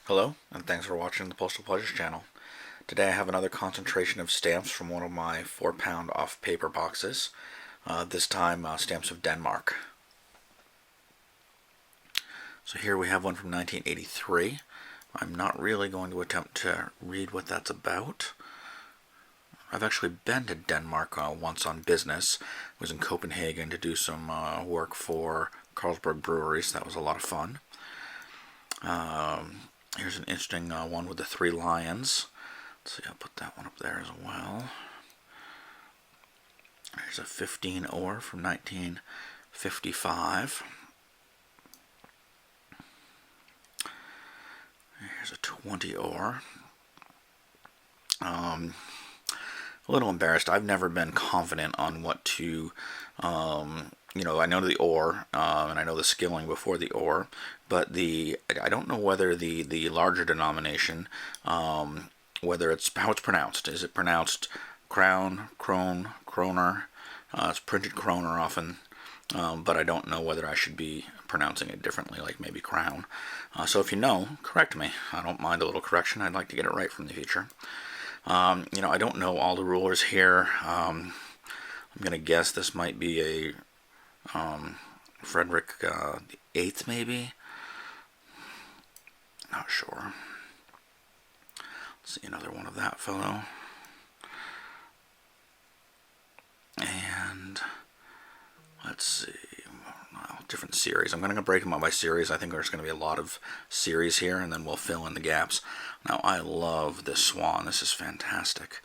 Hello, and thanks for watching the Postal Pleasures channel. Today I have another concentration of stamps from one of my 4-pound off paper boxes. This time stamps of Denmark. So here we have one from 1983. I'm not really going to attempt to read what that's about. I've actually been to Denmark once on business. I was in Copenhagen to do some work for Carlsberg breweries. That was a lot of fun. Here's an interesting one with the 3 lions. Let's see, I'll put that one up there as well. Here's a 15 oar from 1955. Here's a 20 oar. A little embarrassed. I've never been confident on what to, I know the oar, and I know the skilling before the oar, but I don't know whether the larger denomination, whether it's how it's pronounced. Is it pronounced crown, krone, kroner? It's printed kroner often, but I don't know whether I should be pronouncing it differently, like maybe crown. So if you know, correct me. I don't mind a little correction. I'd like to get it right from the future. I don't know all the rulers here. I'm going to guess this might be a Frederick the 8th, maybe? Not sure. Let's see another one of that fellow. And let's see, different series. I'm going to break them up by series. I think there's going to be a lot of series here, and then we'll fill in the gaps. Now, I love this swan. This is fantastic.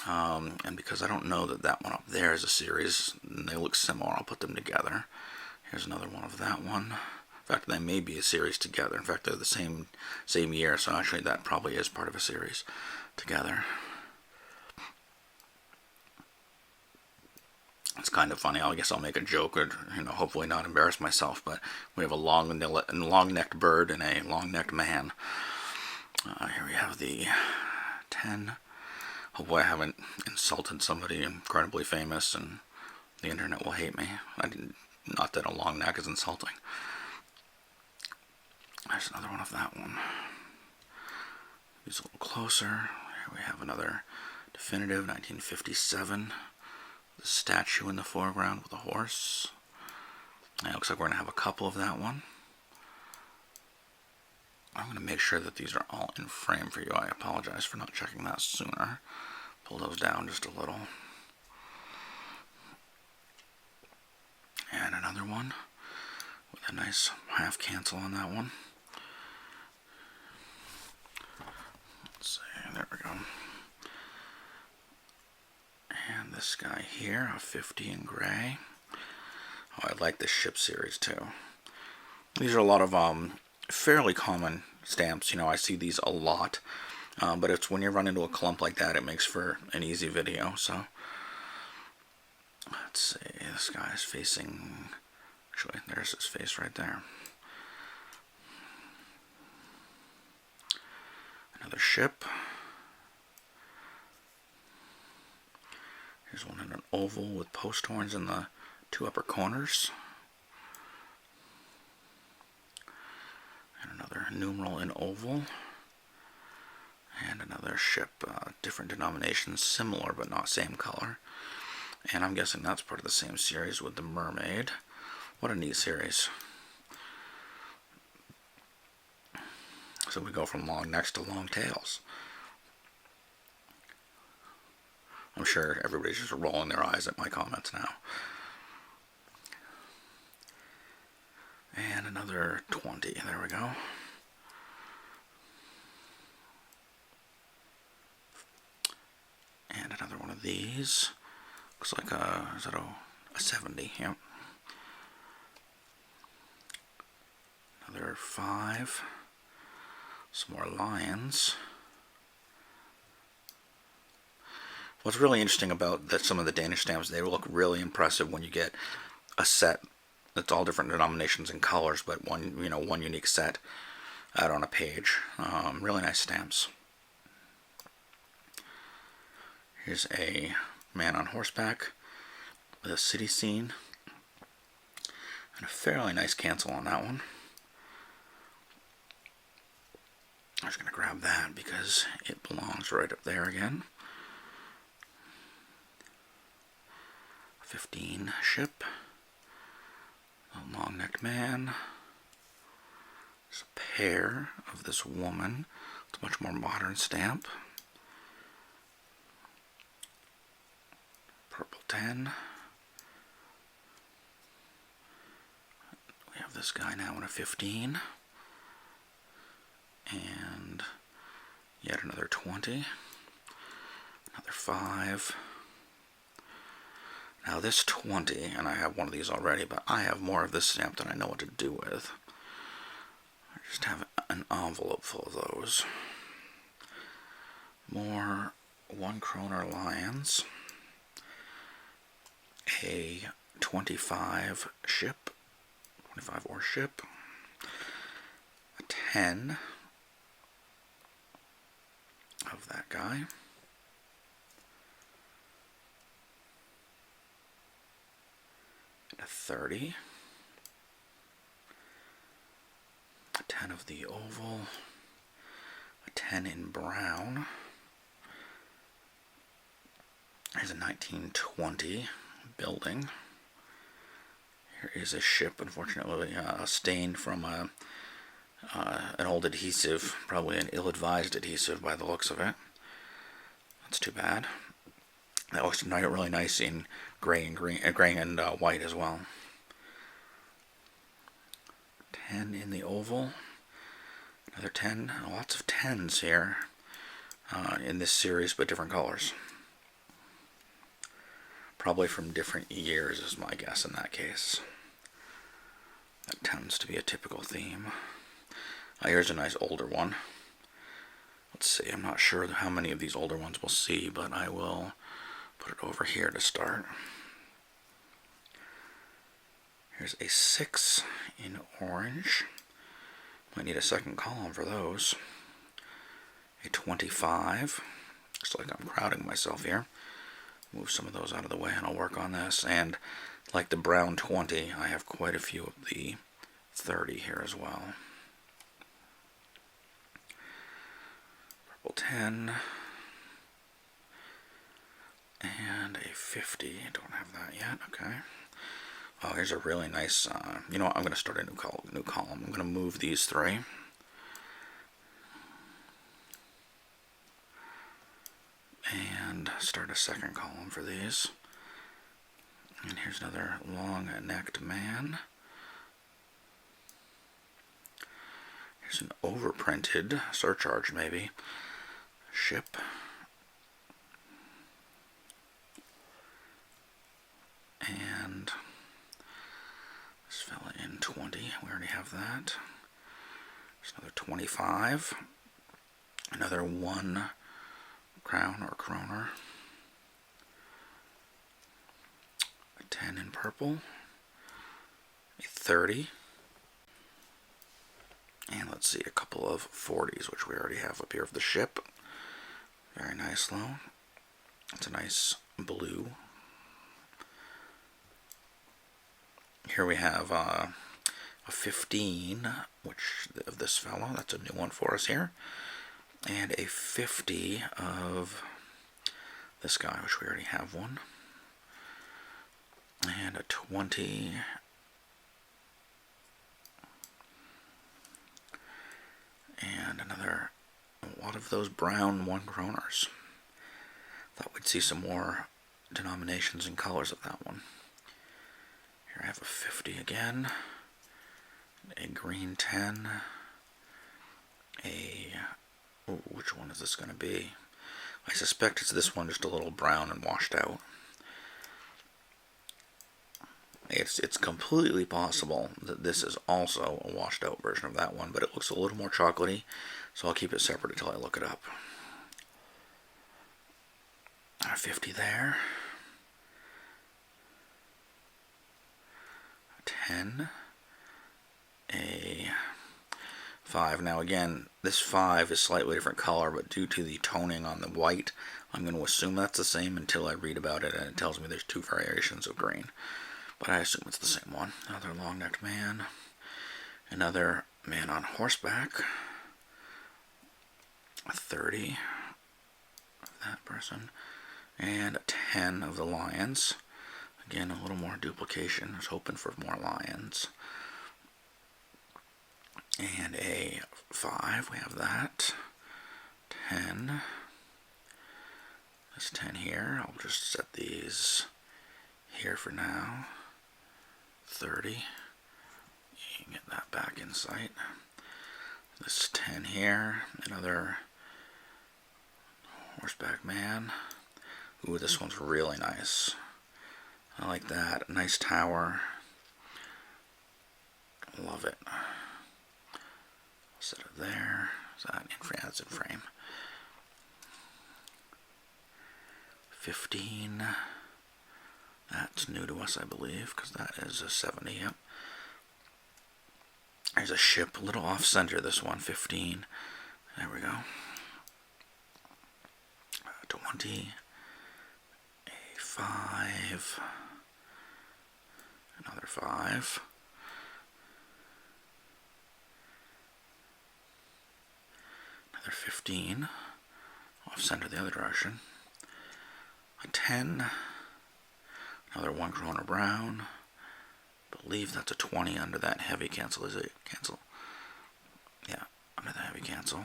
And because I don't know that one up there is a series, and they look similar, I'll put them together. Here's another one of that one. In fact, they may be a series together. In fact, they're the same year, so actually that probably is part of a series together. It's kind of funny. I guess I'll make a joke, or hopefully not embarrass myself. But we have a long-necked bird and a long-necked man. Here we have the 10. Hopefully I haven't insulted somebody incredibly famous, and the internet will hate me. Not that a long neck is insulting. There's another one of that one. He's a little closer. Here we have another definitive 1957. The statue in the foreground with a horse. And it looks like we're going to have a couple of that one. I'm going to make sure that these are all in frame for you. I apologize for not checking that sooner. Pull those down just a little. And another one with a nice half cancel on that one. Let's see, there we go. And this guy here, a 50 in gray. Oh, I like this ship series too. These are a lot of fairly common stamps. I see these a lot. But it's when you run into a clump like that, it makes for an easy video. So let's see, this guy is facing, actually there's his face right there. Another ship. Here's one in an oval with post horns in the 2 upper corners. And another numeral in oval. And another ship, different denominations, similar but not same color. And I'm guessing that's part of the same series with the Mermaid. What a neat series. So we go from long necks to long tails. I'm sure everybody's just rolling their eyes at my comments now. And another 20, there we go. And another one of these. Looks like is that a 70? Yep. Another 5. Some more lions. What's really interesting about some of the Danish stamps, they look really impressive when you get a set that's all different denominations and colors, but one unique set out on a page. Really nice stamps. Here's a man on horseback with a city scene, and a fairly nice cancel on that one. I'm just going to grab that because it belongs right up there again. 15 ship. A long-necked man. There's a pair of this woman. It's a much more modern stamp. Purple 10. We have this guy now in a 15. And yet another 20. Another 5. Now this 20, and I have one of these already, but I have more of this stamp than I know what to do with. I just have an envelope full of those. More 1 kroner lions. A 25 ship. 25 oar ship. A 10 of that guy. A 30, a 10 of the oval, a 10 in brown. There's a 1920 building. Here is a ship, unfortunately stained from an old adhesive, probably an ill-advised adhesive by the looks of it. That's too bad. That looks really nice in gray and green, gray and white as well. 10 in the oval. Another 10. Lots of 10s here in this series, but different colors. Probably from different years is my guess in that case. That tends to be a typical theme. Here's a nice older one. Let's see, I'm not sure how many of these older ones we'll see, but I will put it over here to start. Here's a 6 in orange. Might need a second column for those. A 25. Looks like I'm crowding myself here. Move some of those out of the way and I'll work on this. And like the brown 20, I have quite a few of the 30 here as well. Purple 10. And a 50. Don't have that yet. Okay. Oh, here's a really nice. You know what? I'm going to start a new column. I'm going to move these 3. And start a second column for these. And here's another long-necked man. Here's an overprinted surcharge, maybe. Ship. And this fella in 20. We already have that. There's another 25. Another 1 crown or kroner. A 10 in purple. A 30. And let's see, a couple of 40s, which we already have up here of the ship. Very nice, though. It's a nice blue. Here we have a 15, which of this fellow. That's a new one for us here. And a 50 of this guy, which we already have one. And a 20. And another, a lot of those brown 1 kroners. Thought we'd see some more denominations and colors of that one. Here I have a 50 again, a green 10, which one is this going to be? I suspect it's this one, just a little brown and washed out. It's completely possible that this is also a washed out version of that one, but it looks a little more chocolatey, so I'll keep it separate until I look it up. A 50 there. 10, a 5. Now again, this 5 is slightly different color, but due to the toning on the white, I'm going to assume that's the same until I read about it and it tells me there's 2 variations of green. But I assume it's the same one. Another long-necked man. Another man on horseback. a 30 of that person, and a 10 of the lions. Again, a little more duplication. I was hoping for more lions. And a 5, we have that. 10. This 10 here, I'll just set these here for now. 30. You can get that back in sight. This 10 here, another horseback man. Ooh, this one's really nice. I like that. Nice tower. Love it. Set it there. Is that in frame? That's in frame. 15. That's new to us, I believe, because that is a 70. Yep. There's a ship, a little off center. This one, 15. There we go. 20. A 5. Another 5. Another 15. Off center the other direction. A 10. Another 1 krona brown. I believe that's a 20 under that heavy cancel. Is it cancel? Yeah, under the heavy cancel.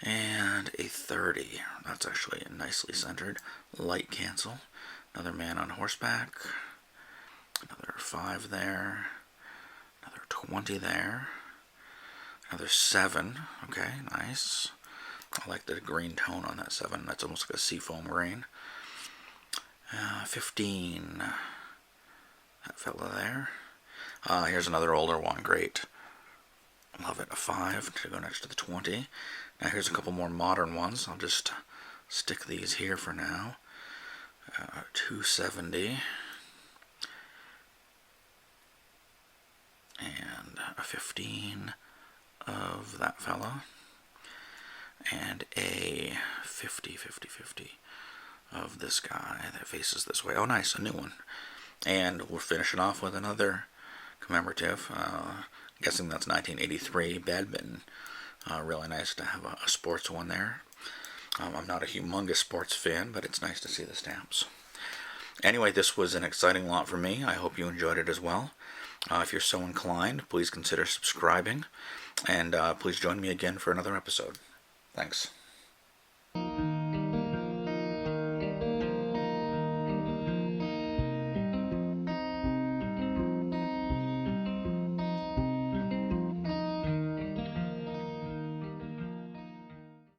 And a 30. That's actually nicely centered. Light cancel. Another man on horseback. Another 5 there. Another 20 there. Another 7. Okay, nice. I like the green tone on that 7. That's almost like a seafoam green. 15. That fella there. Here's another older one. Great. Love it. A 5 to go next to the 20. Now here's a couple more modern ones. I'll just stick these here for now. 270. And a 15 of that fella. And a 50 of this guy that faces this way. Oh, nice, a new one. And we're finishing off with another commemorative. Guessing that's 1983 badminton. Really nice to have a sports one there. I'm not a humongous sports fan, but it's nice to see the stamps. Anyway, this was an exciting lot for me. I hope you enjoyed it as well. If you're so inclined, please consider subscribing, and please join me again for another episode. Thanks.